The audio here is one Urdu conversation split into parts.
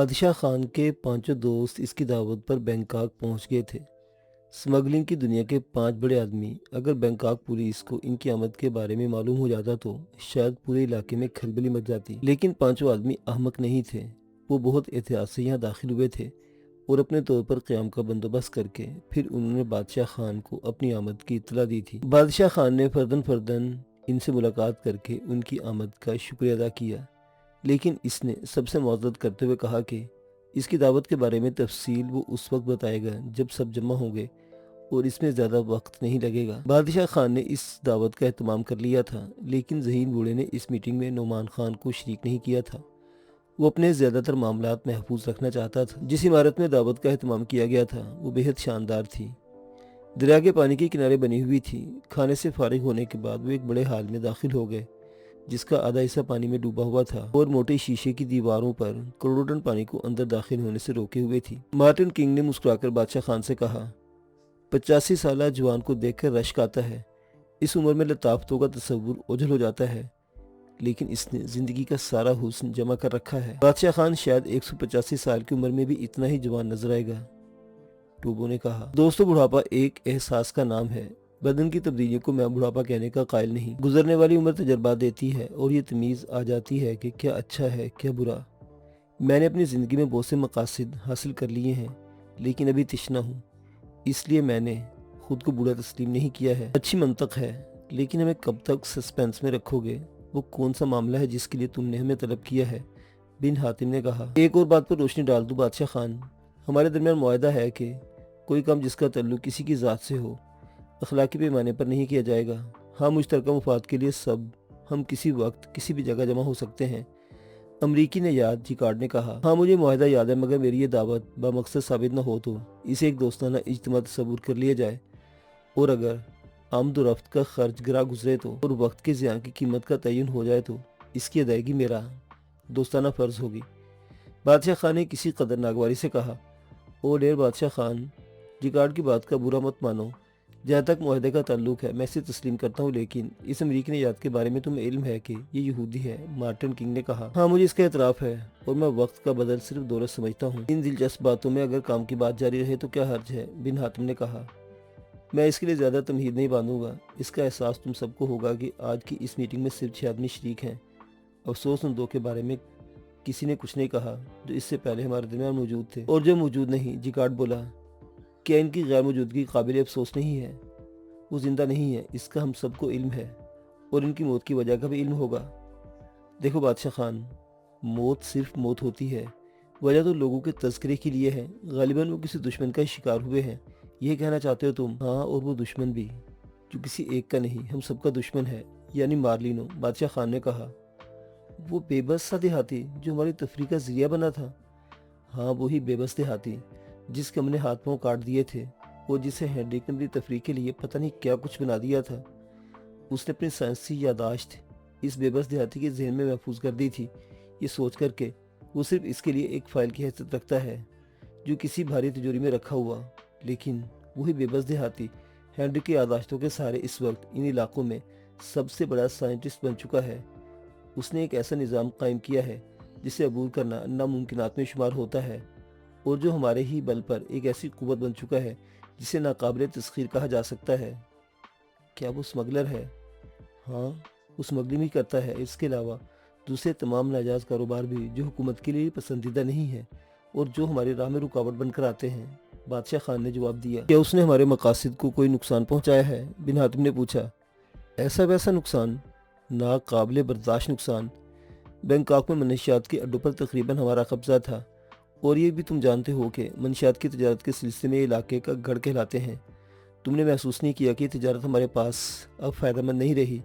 بادشاہ خان کے پانچوں دوست اس کی دعوت پر بینکاک پہنچ گئے تھے۔ سمگلنگ کی دنیا کے 5 بڑے آدمی، اگر بینکاک پولیس کو ان کی آمد کے بارے میں معلوم ہو جاتا تو شاید پورے علاقے میں کھلبلی مچ جاتی، لیکن پانچوں آدمی احمق نہیں تھے۔ وہ بہت احتیاط سے یہاں داخل ہوئے تھے اور اپنے طور پر قیام کا بندوبست کر کے پھر انہوں نے بادشاہ خان کو اپنی آمد کی اطلاع دی تھی۔ بادشاہ خان نے فرداً ان سے ملاقات کر کے ان کی آمد کا شکریہ ادا کیا، لیکن اس نے سب سے معذرت کرتے ہوئے کہا کہ اس کی دعوت کے بارے میں تفصیل وہ اس وقت بتائے گا جب سب جمع ہوں گے اور اس میں زیادہ وقت نہیں لگے گا۔ بادشاہ خان نے اس دعوت کا اہتمام کر لیا تھا، لیکن ذہین بوڑھے نے اس میٹنگ میں نعمان خان کو شریک نہیں کیا تھا۔ وہ اپنے زیادہ تر معاملات محفوظ رکھنا چاہتا تھا۔ جس عمارت میں دعوت کا اہتمام کیا گیا تھا وہ بہت شاندار تھی، دریا کے پانی کے کنارے بنی ہوئی تھی۔ کھانے سے فارغ ہونے کے بعد وہ ایک بڑے ہال میں داخل ہو گئے جس کا آدھا حصہ پانی میں ڈوبا ہوا تھا اور موٹے شیشے کی دیواروں پر کروڑوں ٹن پانی کو اندر داخل ہونے سے روکے ہوئے تھی۔ مارٹن کنگ نے مسکرا کر بادشاہ خان سے کہا، 85 سالہ جوان کو دیکھ کر رشک آتا ہے۔ اس عمر میں لطافتوں کا تصور اوجھل ہو جاتا ہے، لیکن اس نے زندگی کا سارا حسن جمع کر رکھا ہے۔ بادشاہ خان شاید 185 سال کی عمر میں بھی اتنا ہی جوان نظر آئے گا، ٹوبو نے کہا۔ دوستو، بڑھاپا ایک احساس کا نام ہے۔ بدن کی تبدیلیوں کو میں بڑھاپا کہنے کا قائل نہیں۔ گزرنے والی عمر تجربات دیتی ہے اور یہ تمیز آ جاتی ہے کہ کیا اچھا ہے کیا برا۔ میں نے اپنی زندگی میں بہت سے مقاصد حاصل کر لیے ہیں، لیکن ابھی تشنا ہوں، اس لیے میں نے خود کو بوڑھا تسلیم نہیں کیا ہے۔ اچھی منطق ہے، لیکن ہمیں کب تک سسپینس میں رکھو گے؟ وہ کون سا معاملہ ہے جس کے لیے تم نے ہمیں طلب کیا ہے؟ بن حاتم نے کہا۔ ایک اور بات پر روشنی ڈال دوں بادشاہ خان، ہمارے درمیان معاہدہ ہے کہ کوئی کام جس کا تعلق کسی کی ذات سے ہو اخلاقی پیمانے پر نہیں کیا جائے گا۔ ہاں، مشترکہ مفاد کے لیے ہم کسی وقت کسی بھی جگہ جمع ہو سکتے ہیں۔ امریکی نے یاد جیکارڈ نے کہا۔ ہاں، مجھے معاہدہ یاد ہے، مگر میری یہ دعوت بامقصد ثابت نہ ہو تو اسے ایک دوستانہ اجتماع تصور کر لیا جائے، اور اگر آمد و رفت کا خرچ گرا گزرے تو اور وقت کے ضیاع کی قیمت کا تعین ہو جائے تو اس کی ادائیگی میرا دوستانہ فرض ہوگی۔ بادشاہ خان نے کسی قدر ناگواری سے کہا۔ او ڈیر بادشاہ خان، جیکارڈ کی بات کا برا مت مانو۔ جہاں تک معاہدے کا تعلق ہے میں اسے تسلیم کرتا ہوں، لیکن اس امریکی نے یاد کے بارے میں تمہیں علم ہے کہ یہ یہودی ہے، مارٹن کنگ نے کہا۔ ہاں، مجھے اس کا اعتراف ہے، اور میں وقت کا بدل صرف دولت سمجھتا ہوں۔ ان دلچسپ باتوں میں اگر کام کی بات جاری رہے تو کیا حرج ہے؟ بن حاتم نے کہا۔ میں اس کے لیے زیادہ تمہید نہیں باندھوں گا۔ اس کا احساس تم سب کو ہوگا کہ آج کی اس میٹنگ میں صرف 6 آدمی شریک ہیں۔ افسوس ان 2 کے بارے میں کسی نے کچھ نہیں کہا جو اس سے پہلے ہمارے درمیان موجود تھے، اور جو موجود نہیں، جیکارڈ بولا۔ کیا ان کی غیر موجودگی قابل افسوس نہیں ہے؟ وہ زندہ نہیں ہے، اس کا ہم سب کو علم ہے، اور ان کی موت کی وجہ کا بھی علم ہوگا۔ دیکھو بادشاہ خان، موت صرف موت ہوتی ہے، وجہ تو لوگوں کے تذکرے کے لیے ہے۔ غالباً وہ کسی دشمن کا شکار ہوئے ہیں، یہ کہنا چاہتے ہو تم؟ ہاں، اور وہ دشمن بھی جو کسی ایک کا نہیں، ہم سب کا دشمن ہے، یعنی مارلینو، بادشاہ خان نے کہا۔ وہ بے بس سا دیہاتی جو ہماری تفریح کا ذریعہ بنا تھا؟ ہاں، وہی بے بس دیہاتی جس کے ہم نے ہاتھ پاؤں کاٹ دیے تھے، اور جسے ہینڈرک نے اپنی تفریح کے لیے پتہ نہیں کیا کچھ بنا دیا تھا۔ اس نے اپنی سائنسی یادداشت اس بے بس دیہاتی کے ذہن میں محفوظ کر دی تھی، یہ سوچ کر کہ وہ صرف اس کے لیے ایک فائل کی حیثیت رکھتا ہے جو کسی بھاری تجوری میں رکھا ہوا۔ لیکن وہی بے بس دیہاتی ہینڈرک کی یادداشتوں کے سہارے اس وقت ان علاقوں میں سب سے بڑا سائنٹسٹ بن چکا ہے۔ اس نے ایک ایسا نظام قائم کیا ہے جسے عبور کرنا ناممکنات میں شمار ہوتا ہے، اور جو ہمارے ہی بل پر ایک ایسی قوت بن چکا ہے جسے ناقابل تسخیر کہا جا سکتا ہے۔ کیا وہ سمگلر ہے؟ ہاں، وہ سمگلنگ بھی کرتا ہے، اس کے علاوہ دوسرے تمام ناجائز کاروبار بھی جو حکومت کے لیے پسندیدہ نہیں ہے اور جو ہماری راہ میں رکاوٹ بن کر آتے ہیں۔ بادشاہ خان نے جواب دیا۔ کیا اس نے ہمارے مقاصد کو کوئی نقصان پہنچایا ہے؟ بن حاتم نے پوچھا۔ ایسا ویسا نقصان؟ ناقابل برداشت نقصان۔ بینکاک میں منشیات کے اڈوں پر تقریباً ہمارا قبضہ تھا، اور یہ بھی تم جانتے ہو کہ منشیات کی تجارت کے سلسلے میں یہ علاقے کا گڑھ کہلاتے ہیں۔ تم نے محسوس نہیں کیا کہ یہ تجارت ہمارے پاس اب فائدہ مند نہیں رہی،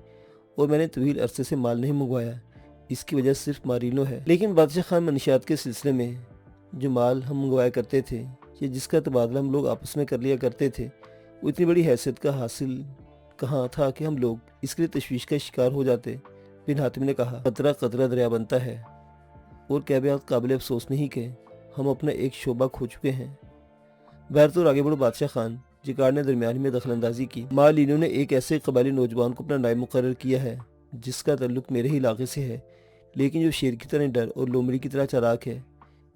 اور میں نے طویل عرصے سے مال نہیں منگوایا، اس کی وجہ صرف مارینو ہے۔ لیکن بادشاہ خان، منشیات کے سلسلے میں جو مال ہم منگوایا کرتے تھے یا جس کا تبادلہ ہم لوگ آپس میں کر لیا کرتے تھے، وہ اتنی بڑی حیثیت کا حاصل کہاں تھا کہ ہم لوگ اس کے لیے تشویش کا شکار ہو جاتے؟ بن حاتم نے کہا۔ قطرہ قطرہ دریا بنتا ہے، اور کیا بات قابل افسوس نہیں کہ ہم اپنا ایک شعبہ کھو چکے ہیں۔ بہرطور آگے بڑھو بادشاہ خان، جیکارڈ نے درمیان میں دخل اندازی کی۔ مارلینو نے ایک ایسے قبائلی نوجوان کو اپنا نائب مقرر کیا ہے جس کا تعلق میرے ہی علاقے سے ہے، لیکن جو شیر کی طرح ڈر اور لومڑی کی طرح چالاک ہے۔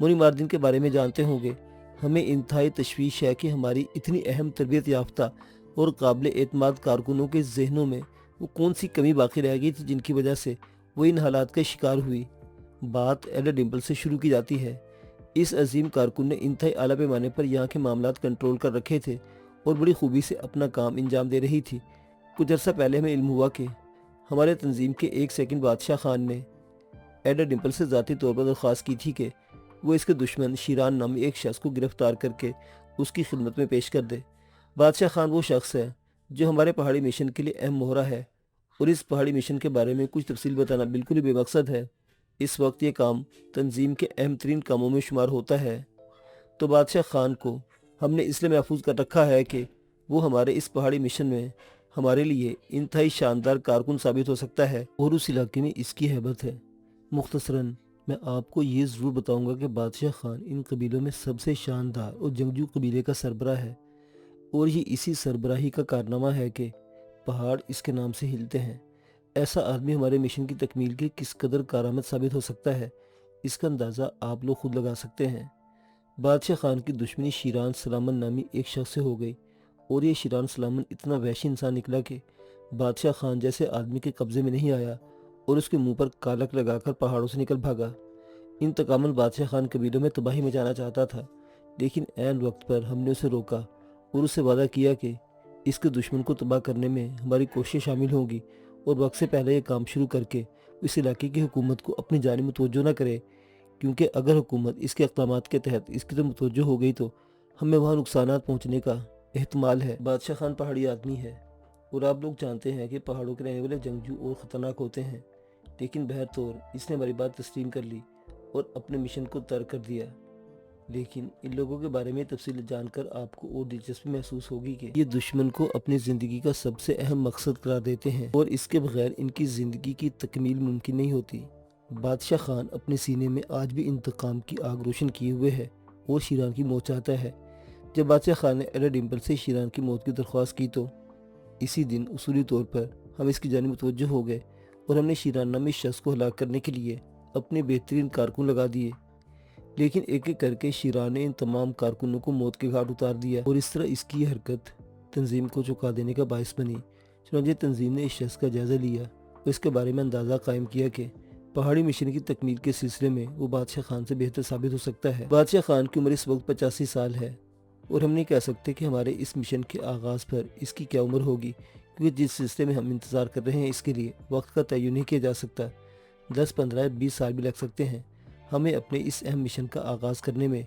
مونی ماردن کے بارے میں جانتے ہوں گے۔ ہمیں انتہائی تشویش ہے کہ ہماری اتنی اہم تربیت یافتہ اور قابل اعتماد کارکنوں کے ذہنوں میں وہ کون سی کمی باقی رہ گئی تھی جن کی وجہ سے وہ ان حالات کا شکار ہوئی۔ بات ایڈا ڈمپل سے شروع کی جاتی ہے۔ اس عظیم کارکن نے انتہائی اعلیٰ پیمانے پر یہاں کے معاملات کنٹرول کر رکھے تھے اور بڑی خوبی سے اپنا کام انجام دے رہی تھی۔ کچھ عرصہ پہلے ہمیں علم ہوا کہ ہمارے تنظیم کے ایک سیکنڈ بادشاہ خان نے ایڈا ڈمپل سے ذاتی طور پر درخواست کی تھی کہ وہ اس کے دشمن شیران نامی ایک شخص کو گرفتار کر کے اس کی خدمت میں پیش کر دے۔ بادشاہ خان وہ شخص ہے جو ہمارے پہاڑی مشن کے لیے اہم مہرہ ہے، اور اس پہاڑی مشن کے بارے میں کچھ تفصیل بتانا بالکل ہی بے مقصد ہے۔ اس وقت یہ کام تنظیم کے اہم ترین کاموں میں شمار ہوتا ہے، تو بادشاہ خان کو ہم نے اس لیے محفوظ کر رکھا ہے کہ وہ ہمارے اس پہاڑی مشن میں ہمارے لیے انتہائی شاندار کارکن ثابت ہو سکتا ہے، اور اس علاقے میں اس کی ہیبت ہے۔ مختصراً میں آپ کو یہ ضرور بتاؤں گا کہ بادشاہ خان ان قبیلوں میں سب سے شاندار اور جنگجو قبیلے کا سربراہ ہے، اور یہ اسی سربراہی کا کارنامہ ہے کہ پہاڑ اس کے نام سے ہلتے ہیں۔ ایسا آدمی ہمارے مشن کی تکمیل کے کس قدر کارآمد ثابت ہو سکتا ہے، اس کا اندازہ آپ لوگ خود لگا سکتے ہیں۔ بادشاہ خان کی دشمنی شیران سلامن نامی ایک شخص سے ہو گئی، اور یہ شیران سلامن اتنا وحشی انسان نکلا کہ بادشاہ خان جیسے آدمی کے قبضے میں نہیں آیا اور اس کے منہ پر کالک لگا کر پہاڑوں سے نکل بھاگا۔ انتقاماً بادشاہ خان قبیلوں میں تباہی مچانا چاہتا تھا، لیکن عین وقت پر ہم نے اسے روکا اور اسے وعدہ کیا کہ اس کے دشمن کو تباہ کرنے میں ہماری کوششیں شامل ہوں گی، اور وقت سے پہلے یہ کام شروع کر کے اس علاقے کی حکومت کو اپنی جانب متوجہ نہ کرے، کیونکہ اگر حکومت اس کے اقدامات کے تحت اس کی طرف متوجہ ہو گئی تو ہمیں وہاں نقصانات پہنچنے کا احتمال ہے۔ بادشاہ خان پہاڑی آدمی ہے، اور آپ لوگ جانتے ہیں کہ پہاڑوں کے رہنے والے جنگجو اور خطرناک ہوتے ہیں، لیکن بہرطور اس نے ہماری بات تسلیم کر لی اور اپنے مشن کو ترک کر دیا۔ لیکن ان لوگوں کے بارے میں تفصیل جان کر آپ کو اور دلچسپی محسوس ہوگی کہ یہ دشمن کو اپنی زندگی کا سب سے اہم مقصد قرار دیتے ہیں، اور اس کے بغیر ان کی زندگی کی تکمیل ممکن نہیں ہوتی۔ بادشاہ خان اپنے سینے میں آج بھی انتقام کی آگ روشن کیے ہوئے ہے اور شیران کی موت چاہتا ہے۔ جب بادشاہ خان نے ایڈا ڈمپل سے شیران کی موت کی درخواست کی تو اسی دن اصولی طور پر ہم اس کی جانب متوجہ ہو گئے، اور ہم نے شیران نامی شخص کو ہلاک کرنے کے لیے اپنے بہترین کارکن لگا دیے۔ لیکن ایک ایک کر کے شیران نے ان تمام کارکنوں کو موت کے گھاٹ اتار دیا، اور اس طرح اس کی حرکت تنظیم کو چکا دینے کا باعث بنی۔ چنانچہ تنظیم نے اس شخص کا جائزہ لیا اور اس کے بارے میں اندازہ قائم کیا کہ پہاڑی مشن کی تکمیل کے سلسلے میں وہ بادشاہ خان سے بہتر ثابت ہو سکتا ہے۔ بادشاہ خان کی عمر اس وقت 85 سال ہے، اور ہم نہیں کہہ سکتے کہ ہمارے اس مشن کے آغاز پر اس کی کیا عمر ہوگی، کیونکہ جس سلسلے میں ہم انتظار کر رہے ہیں اس کے لیے وقت کا تعین نہیں کیا جا سکتا۔ 10، 15، 20 سال بھی لگ سکتے ہیں ہمیں اپنے اس اہم مشن کا آغاز کرنے میں،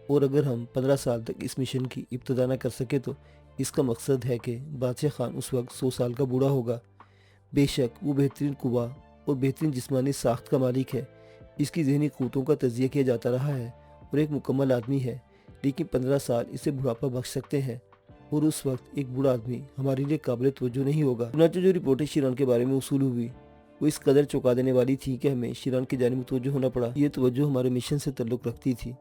اور اگر ہم 15 سال تک اس مشن کی ابتدا نہ کر سکے تو اس کا مقصد ہے کہ بادشاہ خان اس وقت 100 سال کا بوڑھا ہوگا۔ بے شک وہ بہترین قوا اور بہترین جسمانی ساخت کا مالک ہے، اس کی ذہنی قوتوں کا تجزیہ کیا جاتا رہا ہے اور ایک مکمل آدمی ہے، لیکن 15 سال اسے بڑھاپا بخش سکتے ہیں، اور اس وقت ایک بوڑھا آدمی ہمارے لیے قابل توجہ نہیں ہوگا۔ چنانچہ جو رپورٹیں شیران کے بارے میں وصول ہوئی وہ اس قدر چونکا دینے والی تھی کہ ہمیں شیران کی جانب متوجہ ہونا پڑا۔ یہ توجہ ہمارے مشن سے تعلق رکھتی تھی۔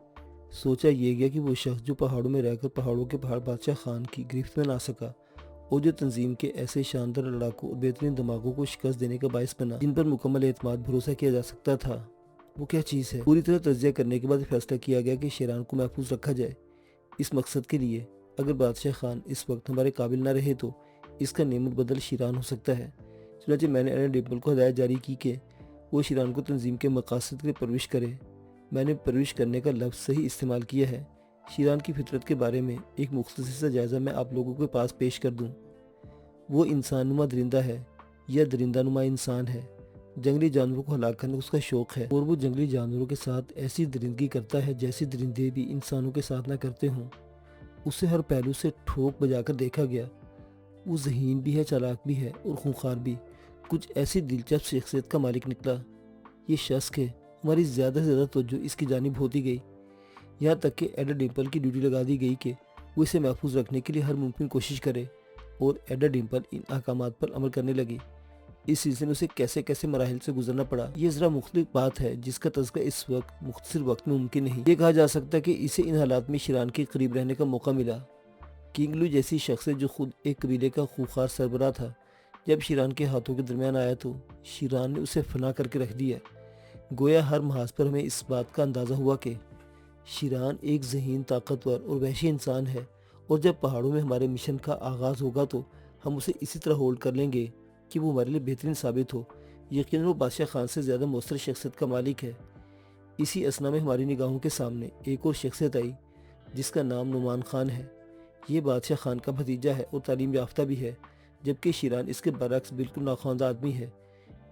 سوچا یہ گیا کہ وہ شخص جو پہاڑوں میں رہ کر پہاڑوں کے پہاڑ بادشاہ خان کی گرفت میں نہ سکا، اور جو تنظیم کے ایسے شاندار لڑاکوں اور بہترین دماغوں کو شکست دینے کا باعث بنا جن پر مکمل اعتماد بھروسہ کیا جا سکتا تھا، وہ کیا چیز ہے؟ پوری طرح تجزیہ کرنے کے بعد فیصلہ کیا گیا کہ شیران کو محفوظ رکھا جائے۔ اس مقصد کے لیے اگر بادشاہ خان اس وقت ہمارے قابل نہ رہے تو اس کا نعمت بدل شیران ہو سکتا ہے۔ چنانچہ میں نے ایڈا ڈمپل کو ہدایت جاری کی کہ وہ شیران کو تنظیم کے مقاصد کے لیے پرورش کرے۔ میں نے پرورش کرنے کا لفظ صحیح استعمال کیا ہے۔ شیران کی فطرت کے بارے میں ایک مختصر سا جائزہ میں آپ لوگوں کے پاس پیش کر دوں۔ وہ انسان نما درندہ ہے یا درندہ نما انسان ہے۔ جنگلی جانوروں کو ہلاک کرنا اس کا شوق ہے، اور وہ جنگلی جانوروں کے ساتھ ایسی درندگی کرتا ہے جیسی درندے بھی انسانوں کے ساتھ نہ کرتے ہوں۔ اسے ہر پہلو سے ٹھوک بجا کر دیکھا گیا۔ وہ ذہین بھی ہے، چالاک بھی ہے اور خونخوار بھی۔ کچھ ایسی دلچسپ شخصیت کا مالک نکلا یہ شخص کہ ہماری زیادہ سے زیادہ توجہ اس کی جانب ہوتی گئی، یہاں تک کہ ایڈا ڈمپل کی ڈیوٹی لگا دی گئی کہ وہ اسے محفوظ رکھنے کے لیے ہر ممکن کوشش کرے، اور ایڈا ڈمپل ان احکامات پر عمل کرنے لگی۔ اس سلسلے میں اسے کیسے کیسے مراحل سے گزرنا پڑا یہ ذرا مختلف بات ہے جس کا تذکرہ اس وقت مختصر وقت میں ممکن نہیں۔ یہ کہا جا سکتا ہے کہ اسے ان حالات میں شیران کے قریب رہنے کا موقع ملا۔ کنگ لو جیسی شخصیت جو خود ایک قبیلے کا خوخار سربراہ تھا، جب شیران کے ہاتھوں کے درمیان آیا تو شیران نے اسے فنا کر کے رکھ دیا۔ گویا ہر محاذ پر ہمیں اس بات کا اندازہ ہوا کہ شیران ایک ذہین، طاقتور اور وحشی انسان ہے، اور جب پہاڑوں میں ہمارے مشن کا آغاز ہوگا تو ہم اسے اسی طرح ہولڈ کر لیں گے کہ وہ ہمارے لیے بہترین ثابت ہو۔ یقیناً وہ بادشاہ خان سے زیادہ مؤثر شخصیت کا مالک ہے۔ اسی اثنا میں ہماری نگاہوں کے سامنے ایک اور شخصیت آئی جس کا نام نعمان خان ہے۔ یہ بادشاہ خان کا بھتیجا ہے اور تعلیم یافتہ بھی ہے، جبکہ شیران اس کے برعکس بالکل ناخواندہ آدمی ہے۔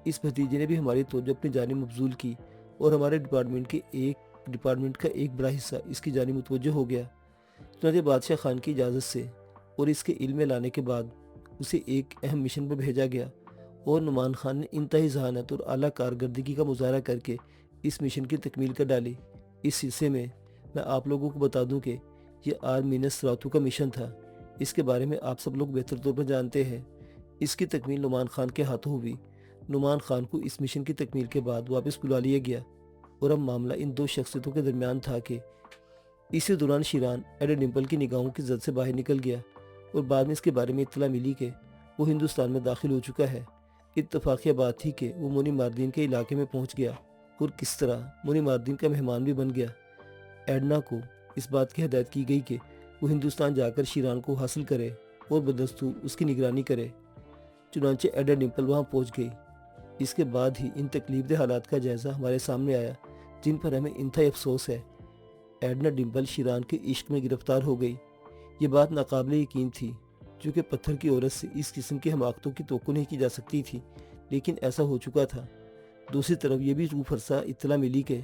اس بھتیجے نے بھی ہماری توجہ اپنی جانب مبذول کی اور ہمارے ڈپارٹمنٹ کا ایک بڑا حصہ اس کی جانب متوجہ ہو گیا۔ چنانچہ بادشاہ خان کی اجازت سے اور اس کے علم میں لانے کے بعد اسے ایک اہم مشن پر بھیجا گیا، اور نعمان خان نے انتہائی ذہانت اور اعلیٰ کارکردگی کا مظاہرہ کر کے اس مشن کی تکمیل کر ڈالی۔ اس سلسلے میں آپ لوگوں کو بتا دوں کہ یہ آرمینس راتو کا مشن تھا۔ اس کے بارے میں آپ سب لوگ بہتر طور پر جانتے ہیں۔ اس کی تکمیل نعمان خان کے ہاتھوں ہوئی۔ نعمان خان کو اس مشن کی تکمیل کے بعد واپس بلا لیا گیا، اور اب معاملہ ان دو شخصیتوں کے درمیان تھا کہ اسی دوران شیران ایڈا ڈمپل کی نگاہوں کی زد سے باہر نکل گیا، اور بعد میں اس کے بارے میں اطلاع ملی کہ وہ ہندوستان میں داخل ہو چکا ہے۔ اتفاقیہ بات تھی کہ وہ مونی ماردین کے علاقے میں پہنچ گیا، اور کس طرح مونی ماردین کا مہمان بھی بن گیا۔ ایڈنا کو اس بات کی ہدایت کی گئی کہ وہ ہندوستان جا کر شیران کو حاصل کرے اور بدستور اس کی نگرانی کرے۔ چنانچہ ایڈا ڈمپل وہاں پہنچ گئی۔ اس کے بعد ہی ان تکلیف دہ حالات کا جائزہ ہمارے سامنے آیا جن پر ہمیں انتہائی افسوس ہے۔ ایڈنا ڈمپل شیران کے عشق میں گرفتار ہو گئی۔ یہ بات ناقابل یقین تھی، چونکہ پتھر کی عورت سے اس قسم کی حماقتوں کی توقع نہیں کی جا سکتی تھی، لیکن ایسا ہو چکا تھا۔ دوسری طرف یہ بھی روح فرسا اطلاع ملی کہ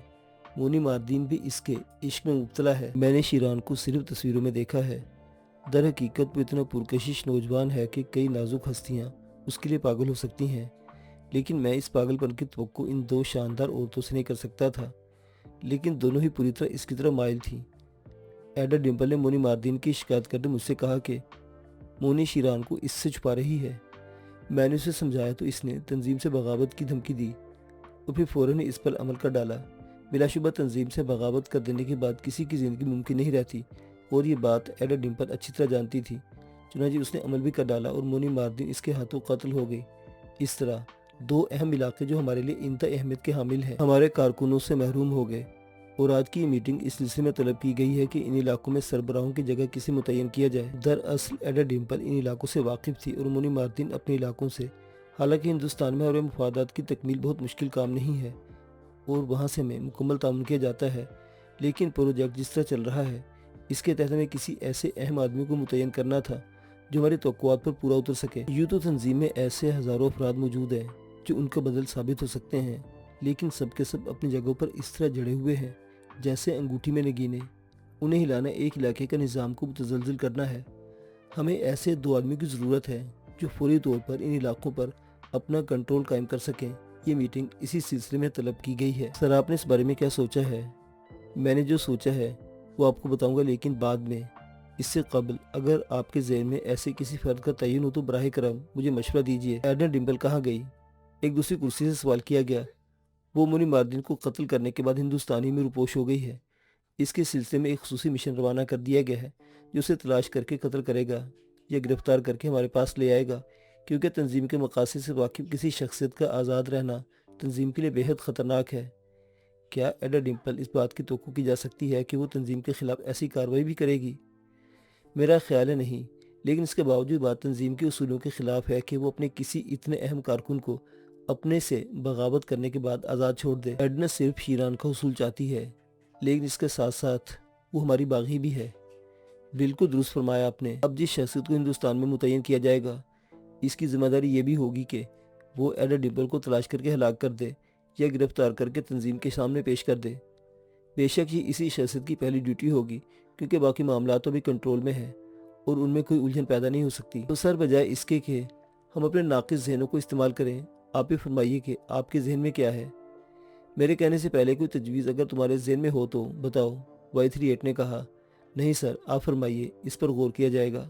مونی ماردین بھی اس کے عشق میں مبتلا ہے۔ میں نے شیران کو صرف تصویروں میں دیکھا ہے۔ در حقیقت وہ اتنا پرکشش نوجوان ہے کہ کئی نازک ہستیاں اس کے لیے پاگل ہو سکتی ہیں، لیکن میں اس پاگل پن کی توقع ان دو شاندار عورتوں سے نہیں کر سکتا تھا، لیکن دونوں ہی پوری طرح اس کی طرف مائل تھیں۔ ایڈا ڈمپل نے مونی ماردین کی شکایت کرتے مجھ سے کہا کہ مونی شیران کو اس سے چھپا رہی ہے۔ میں نے اسے سمجھایا تو اس نے تنظیم سے بغاوت کی دھمکی دی، اور پھر فوراً اس پر عمل کر ڈالا۔ بلا شبہ تنظیم سے بغاوت کر دینے کے بعد کسی کی زندگی ممکن نہیں رہتی، اور یہ بات ایڈا ڈمپل اچھی طرح جانتی تھی۔ چنانچہ اس نے عمل بھی کر ڈالا اور مونی ماردین اس کے ہاتھوں قتل ہو گئی۔ اس طرح دو اہم علاقے جو ہمارے لیے انتہائی اہمیت کے حامل ہیں ہمارے کارکنوں سے محروم ہو گئے، اور آج کی یہ میٹنگ اس سلسلے میں طلب کی گئی ہے کہ ان علاقوں میں سربراہوں کی جگہ کسی متعین کیا جائے۔ دراصل ایڈا ڈمپل ان علاقوں سے واقف تھی اور مونی ماردین اپنے علاقوں سے۔ حالانکہ ہندوستان میں ہمارے مفادات کی تکمیل بہت مشکل کام نہیں ہے اور وہاں سے ہمیں مکمل تعاون کیا جاتا ہے، لیکن پروجیکٹ جس طرح چل رہا ہے اس کے تحت ہمیں کسی ایسے اہم آدمی کو متعین کرنا تھا جو ہماری توقعات پر پورا اتر سکے۔ یوں تو تنظیم میں ایسے ہزاروں افراد موجود ہیں جو ان کا بدل ثابت ہو سکتے ہیں، لیکن سب کے سب اپنی جگہوں پر اس طرح جڑے ہوئے ہیں جیسے انگوٹھی میں نگینے۔ انہیں ہلانا ایک علاقے کا نظام کو متزلزل کرنا ہے۔ ہمیں ایسے دو آدمی کی ضرورت ہے جو فوری طور پر ان علاقوں پر اپنا کنٹرول قائم کر سکیں۔ یہ میٹنگ اسی سلسلے میں طلب کی گئی ہے۔ سر آپ نے اس بارے میں کیا سوچا ہے؟ میں نے جو سوچا ہے وہ آپ کو بتاؤں گا، لیکن بعد میں۔ اس سے قبل اگر آپ کے ذہن میں ایسے کسی فرد کا تعین ہو تو براہ کرم مجھے مشورہ دیجیے۔ ایڈنا ڈمپل کہاں گئی؟ ایک دوسری کرسی سے سوال کیا گیا۔ وہ مونی ماردین کو قتل کرنے کے بعد ہندوستانی میں روپوش ہو گئی ہے۔ اس کے سلسلے میں ایک خصوصی مشن روانہ کر دیا گیا ہے جو اسے تلاش کر کے قتل کرے گا یا گرفتار کر کے ہمارے پاس لے آئے گا، کیونکہ تنظیم کے مقاصد سے واقف کسی شخصیت کا آزاد رہنا تنظیم کے لیے بہت خطرناک ہے۔ کیا ایڈا ڈمپل اس بات کی توقع کی جا سکتی ہے کہ وہ تنظیم کے خلاف ایسی کارروائی بھی کرے گی؟ میرا خیال ہے نہیں، لیکن اس کے باوجود بات تنظیم کے اصولوں کے خلاف ہے کہ وہ اپنے کسی اتنے اہم کارکن کو اپنے سے بغاوت کرنے کے بعد آزاد چھوڑ دے۔ ایڈنا صرف شیران کا حصول چاہتی ہے، لیکن اس کے ساتھ ساتھ وہ ہماری باغی بھی ہے۔ بالکل درست فرمایا آپ نے۔ اب جس شخصیت کو ہندوستان میں متعین کیا جائے گا اس کی ذمہ داری یہ بھی ہوگی کہ وہ ایڈا ڈمپل کو تلاش کر کے ہلاک کر دے یا گرفتار کر کے تنظیم کے سامنے پیش کر دے۔ بے شک یہ اسی شخصیت کی پہلی ڈیوٹی ہوگی، کیونکہ باقی معاملات تو بھی کنٹرول میں ہیں اور ان میں کوئی الجھن پیدا نہیں ہو سکتی۔ تو سر بجائے اس کے کہ ہم اپنے ناقص ذہنوں کو استعمال کریں، آپ بھی فرمائیے کہ آپ کے ذہن میں کیا ہے۔ میرے کہنے سے پہلے کوئی تجویز اگر تمہارے ذہن میں ہو تو بتاؤ، Y38 نے کہا۔ نہیں سر، آپ فرمائیے، اس پر غور کیا جائے گا۔